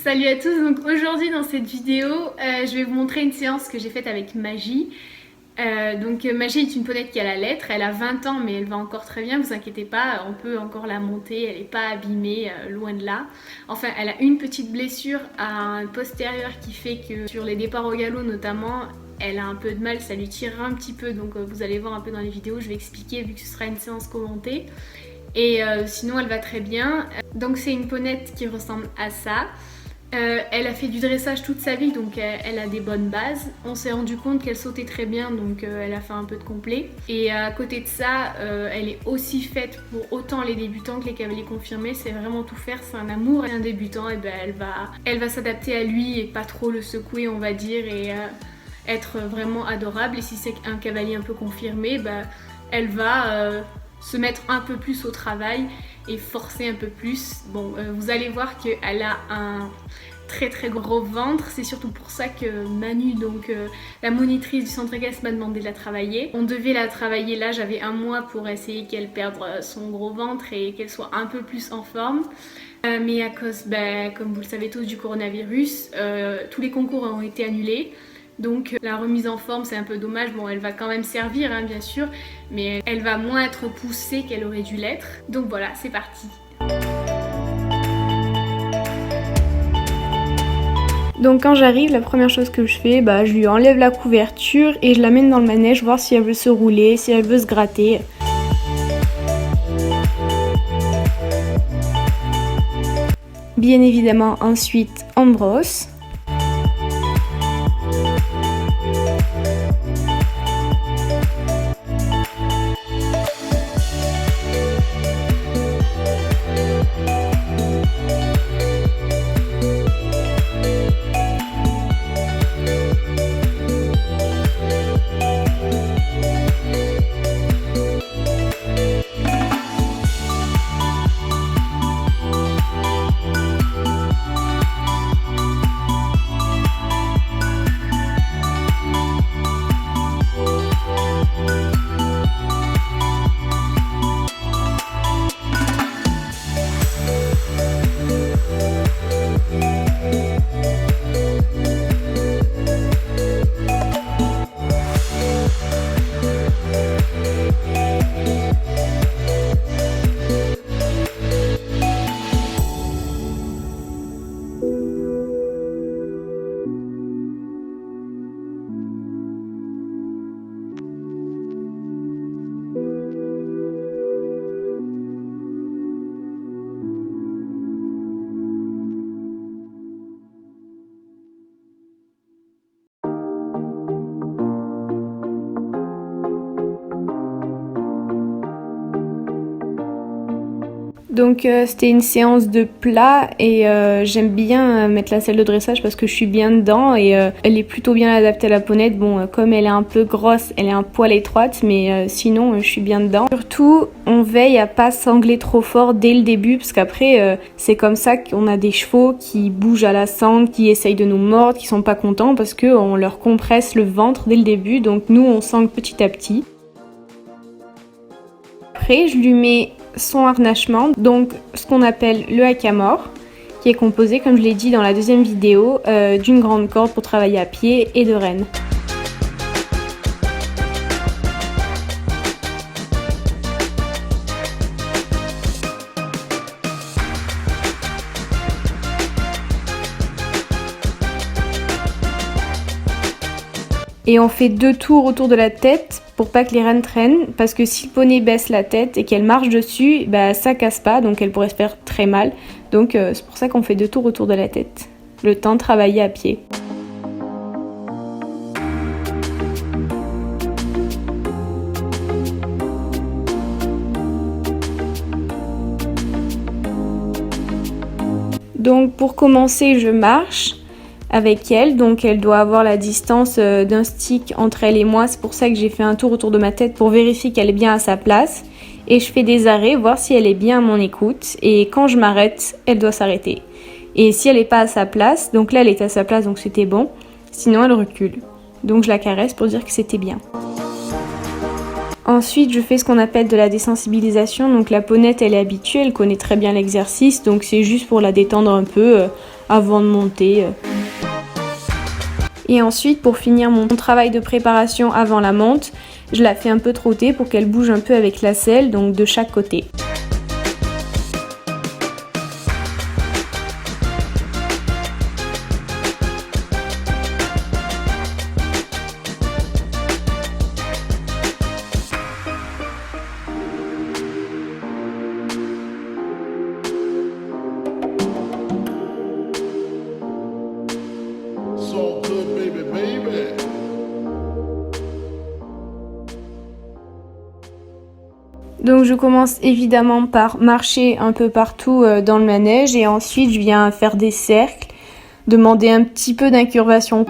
Salut à tous, donc aujourd'hui dans cette vidéo, je vais vous montrer une séance que j'ai faite avec Magie. Magie est une ponette qui a la lettre, elle a 20 ans mais elle va encore très bien, vous inquiétez pas, on peut encore la monter, elle n'est pas abîmée, loin de là. Enfin, elle a une petite blessure à un postérieur qui fait que sur les départs au galop notamment, elle a un peu de mal, ça lui tirera un petit peu, donc vous allez voir un peu dans les vidéos, je vais expliquer vu que ce sera une séance commentée. Et sinon elle va très bien. Donc c'est une ponette qui ressemble à ça. Elle a fait du dressage toute sa vie, donc elle a des bonnes bases. On s'est rendu compte qu'elle sautait très bien, donc elle a fait un peu de complet. Et à côté de ça, elle est aussi faite pour autant les débutants que les cavaliers confirmés. C'est vraiment tout faire, c'est un amour. Et un débutant, et ben, elle va s'adapter à lui et pas trop le secouer, on va dire, et être vraiment adorable. Et si c'est un cavalier un peu confirmé, ben, elle va se mettre un peu plus au travail et forcer un peu plus. Bon, vous allez voir qu'elle a un très très gros ventre, c'est surtout pour ça que Manu, donc la monitrice du centre équestre, m'a demandé de la travailler. On devait la travailler là, j'avais un mois pour essayer qu'elle perde son gros ventre et qu'elle soit un peu plus en forme. Mais à cause, comme vous le savez tous, du coronavirus, tous les concours ont été annulés. Donc la remise en forme, c'est un peu dommage. Bon, elle va quand même servir, hein, bien sûr, mais elle va moins être poussée qu'elle aurait dû l'être. Donc voilà, c'est parti. Donc quand j'arrive, la première chose que je fais, je lui enlève la couverture et je l'amène dans le manège, voir si elle veut se rouler, si elle veut se gratter. Bien évidemment, ensuite, on brosse. Donc c'était une séance de plat et j'aime bien mettre la selle de dressage parce que je suis bien dedans et elle est plutôt bien adaptée à la ponette. Bon, comme elle est un peu grosse, elle est un poil étroite, mais sinon je suis bien dedans. Surtout, on veille à pas sangler trop fort dès le début parce qu'après c'est comme ça qu'on a des chevaux qui bougent à la sangle, qui essayent de nous mordre, qui sont pas contents parce qu'on leur compresse le ventre dès le début. Donc nous on sangle petit à petit. Après, je lui mets son harnachement, donc ce qu'on appelle le hackamore, qui est composé, comme je l'ai dit dans la deuxième vidéo, d'une grande corde pour travailler à pied et de rênes. Et on fait 2 tours autour de la tête pour pas que les rênes traînent, parce que si le poney baisse la tête et qu'elle marche dessus, ça casse pas, donc elle pourrait se faire très mal. Donc c'est pour ça qu'on fait 2 tours autour de la tête, le temps de travailler à pied. Donc pour commencer, je marche avec elle, donc elle doit avoir la distance d'un stick entre elle et moi, c'est pour ça que j'ai fait un tour autour de ma tête pour vérifier qu'elle est bien à sa place et je fais des arrêts, voir si elle est bien à mon écoute et quand je m'arrête, elle doit s'arrêter et si elle n'est pas à sa place, donc là elle est à sa place donc c'était bon, sinon elle recule, donc je la caresse pour dire que c'était bien. Ensuite, je fais ce qu'on appelle de la désensibilisation. Donc la ponette, elle est habituée, elle connaît très bien l'exercice. Donc c'est juste pour la détendre un peu avant de monter. Et ensuite, pour finir mon travail de préparation avant la monte, je la fais un peu trotter pour qu'elle bouge un peu avec la selle, donc de chaque côté. Donc je commence évidemment par marcher un peu partout dans le manège et ensuite je viens faire des cercles, demander un petit peu d'incurvation.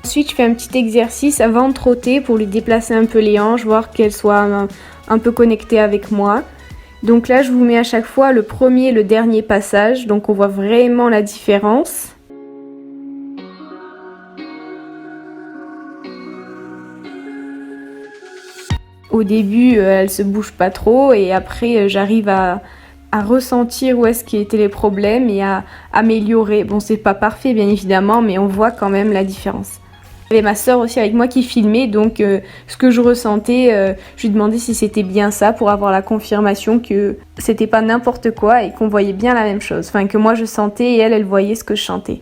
Ensuite, je fais un petit exercice avant de trotter pour lui déplacer un peu les hanches, voir qu'elle soit un peu connectée avec moi. Donc là, je vous mets à chaque fois le premier et le dernier passage, donc on voit vraiment la différence. Au début, elle se bouge pas trop et après, j'arrive à ressentir où est-ce qu'étaient les problèmes et à améliorer. Bon, c'est pas parfait bien évidemment, mais on voit quand même la différence. Il y avait ma soeur aussi avec moi qui filmait, donc ce que je ressentais, je lui demandais si c'était bien ça pour avoir la confirmation que c'était pas n'importe quoi et qu'on voyait bien la même chose. Enfin, que moi je sentais et elle voyait ce que je chantais.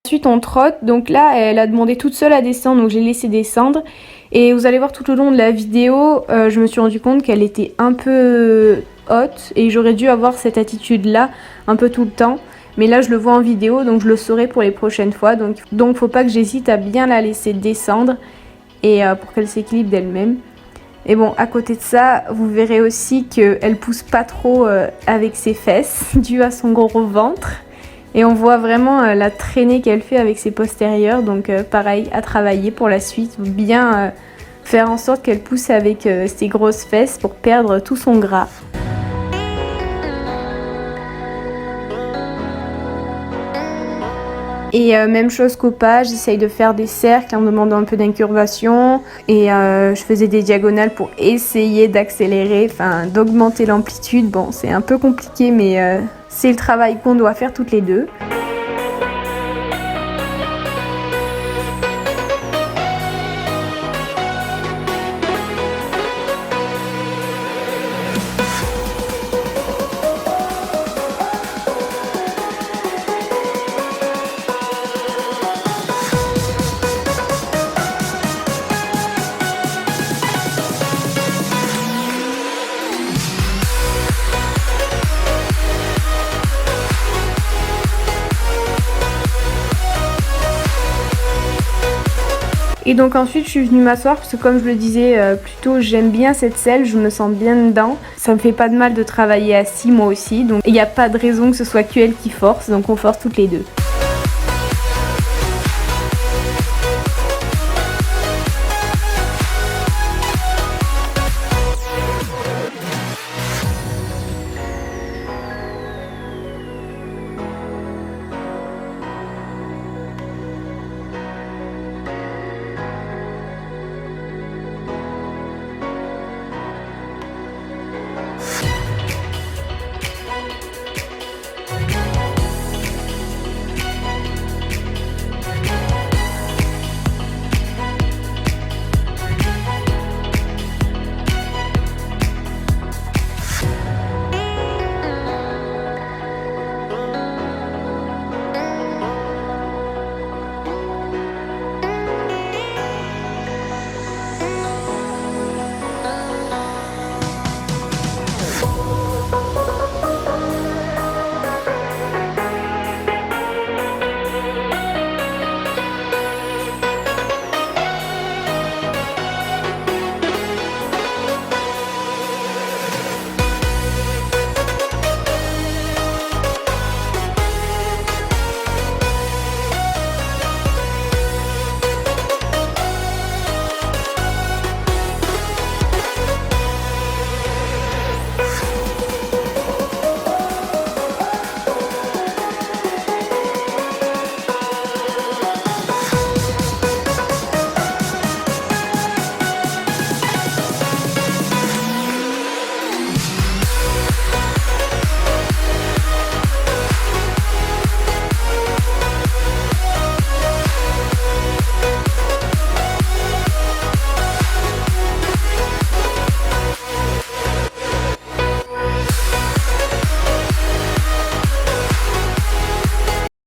Ensuite on trotte, donc là elle a demandé toute seule à descendre, donc j'ai laissé descendre. Et vous allez voir tout au long de la vidéo, je me suis rendu compte qu'elle était un peu haute et j'aurais dû avoir cette attitude là un peu tout le temps. Mais là je le vois en vidéo donc je le saurai pour les prochaines fois. Donc faut pas que j'hésite à bien la laisser descendre et pour qu'elle s'équilibre d'elle-même. Et bon, à côté de ça, vous verrez aussi qu'elle pousse pas trop avec ses fesses dû à son gros ventre. Et on voit vraiment la traînée qu'elle fait avec ses postérieurs. Donc pareil, à travailler pour la suite. Bien faire en sorte qu'elle pousse avec ses grosses fesses pour perdre tout son gras. Et même chose qu'au pas, j'essaye de faire des cercles en demandant un peu d'incurvation. Et je faisais des diagonales pour essayer d'accélérer, enfin d'augmenter l'amplitude. Bon, c'est un peu compliqué, mais c'est le travail qu'on doit faire toutes les deux. Et donc ensuite je suis venue m'asseoir parce que comme je le disais plus tôt, j'aime bien cette selle, je me sens bien dedans. Ça me fait pas de mal de travailler assis moi aussi, donc il n'y a pas de raison que ce soit que elle qui force, donc on force toutes les deux.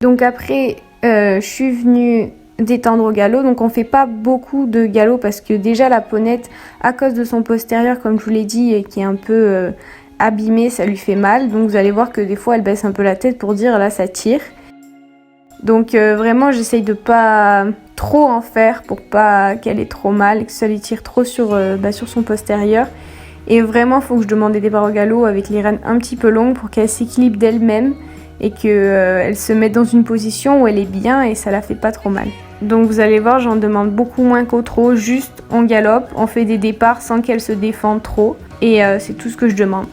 Donc après, je suis venue détendre au galop. Donc on fait pas beaucoup de galop parce que déjà la ponette, à cause de son postérieur, comme je vous l'ai dit, qui est un peu abîmé, ça lui fait mal. Donc vous allez voir que des fois elle baisse un peu la tête pour dire là ça tire. Donc vraiment j'essaye de pas trop en faire pour pas qu'elle ait trop mal et que ça lui tire trop sur son postérieur. Et vraiment faut que je demande des départs au galop avec les rênes un petit peu longues pour qu'elle s'équilibre d'elle-même et qu'elle se mette dans une position où elle est bien et ça la fait pas trop mal. Donc vous allez voir, j'en demande beaucoup moins qu'au trot, juste on galope, on fait des départs sans qu'elle se défende trop et c'est tout ce que je demande.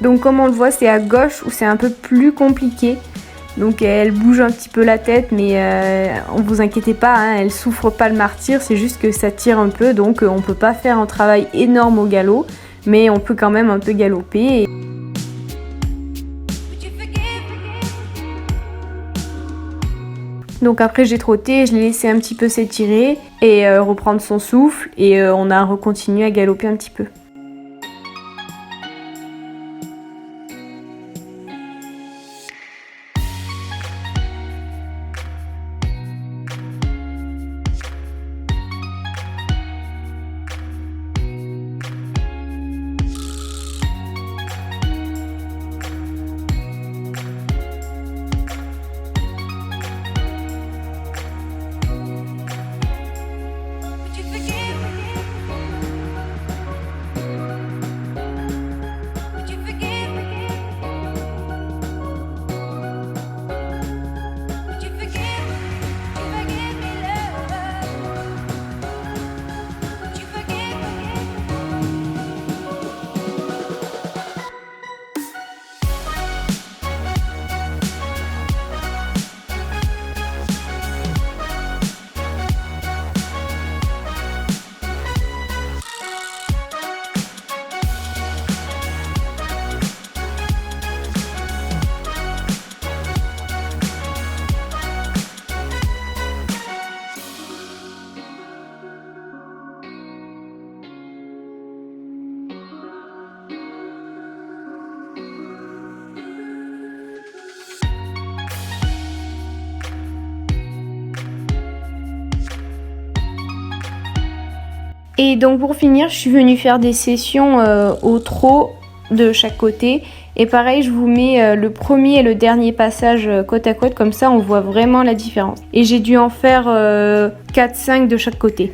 Donc comme on le voit, c'est à gauche où c'est un peu plus compliqué. Donc elle bouge un petit peu la tête, mais vous inquiétez pas, hein, elle souffre pas le martyre, c'est juste que ça tire un peu, donc on peut pas faire un travail énorme au galop, mais on peut quand même un peu galoper. Donc après j'ai trotté, je l'ai laissé un petit peu s'étirer et reprendre son souffle, et on a recontinué à galoper un petit peu. Et donc pour finir, je suis venue faire des sessions au trot de chaque côté. Et pareil, je vous mets le premier et le dernier passage côte à côte, comme ça on voit vraiment la différence. Et j'ai dû en faire 4-5 de chaque côté.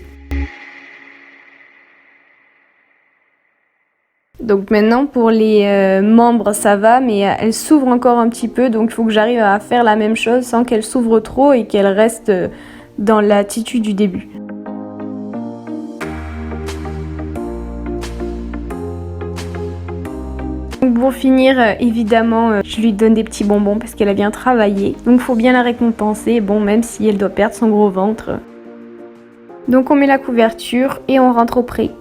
Donc maintenant pour les membres ça va, mais elles s'ouvrent encore un petit peu, donc il faut que j'arrive à faire la même chose sans qu'elles s'ouvrent trop et qu'elles restent dans l'attitude du début. Donc pour finir, évidemment, je lui donne des petits bonbons parce qu'elle a bien travaillé. Donc il faut bien la récompenser, bon, même si elle doit perdre son gros ventre. Donc on met la couverture et on rentre au pré.